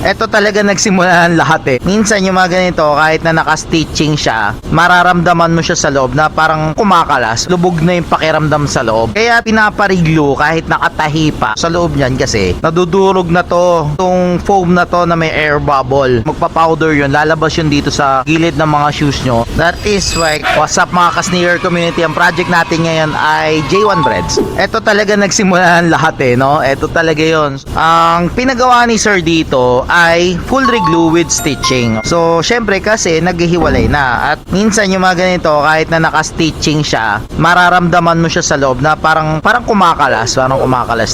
Ito talaga nagsimula ng lahat eh. Minsan yung mga ganito, kahit na naka-stitching siya, mararamdaman mo siya sa loob na parang kumakalas, lubog na yung pakiramdam sa loob. Kaya pinapariglo kahit nakatahi pa sa loob niyan kasi nadudurog na to, itong foam na to na may air bubble. Magpa-powder yun, lalabas yun dito sa gilid ng mga shoes nyo. That is why, what's up mga ka-sneaker community, ang project natin ngayon ay J1 Breads. Ito talaga nagsimula ng lahat eh, no? Ito talaga yun. Ang pinagawa ni sir dito ay full reglue with stitching. So, syempre kasi naghihiwalay na. At minsan yung mga ganito, kahit na naka-stitching siya, mararamdaman mo siya sa loob na parang kumakalas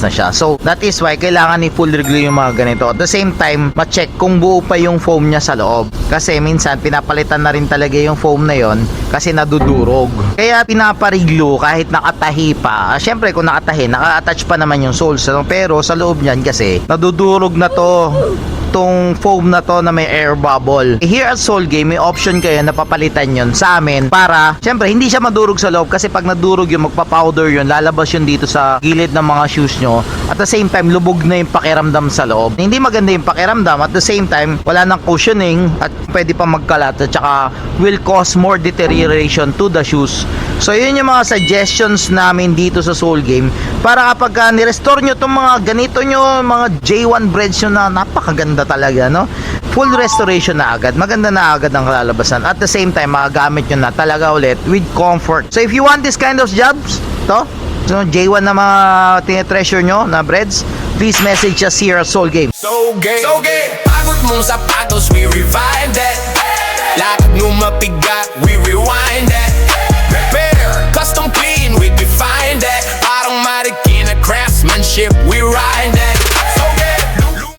na siya. So, that is why kailangan ni full reglue yung mga ganito. At the same time, ma-check kung buo pa yung foam niya sa loob. Kasi minsan, pinapalitan na rin talaga yung foam na yon kasi nadudurog. Kaya pinapariglo kahit nakatahi pa. Syempre, kung nakatahi, naka-attach pa naman yung soles. Pero sa loob niyan kasi, nadudurog na to, itong foam na to na may air bubble. Here at Soul Game, may option kayo na papalitan yun sa amin para, syempre, hindi siya madurog sa loob kasi pag nadurog yun, magpa-powder yun, lalabas yun dito sa gilid ng mga shoes nyo. At the same time, lubog na yung pakiramdam sa loob. Hindi maganda yung pakiramdam. At the same time, wala nang cushioning at pwede pa magkalat at saka will cause more deterioration to the shoes. So, yun yung mga suggestions namin dito sa Soul Game para kapag ni-restore nyo itong mga ganito nyo, mga J1 breads nyo na napakaganda talaga, no? Full restoration na agad. Maganda na agad ang kalalabasan. At the same time, magagamit nyo na talaga ulit with comfort. So, if you want this kind of jobs, so J1 na mga tinetreasure nyo na breads, please message us here at Soul Game. So gay Pagod mong sapatos, we revive that. Lakad mo mapigat, we rewind that. Repair, custom clean, we define that. Parang Marikina craftsmanship, we ride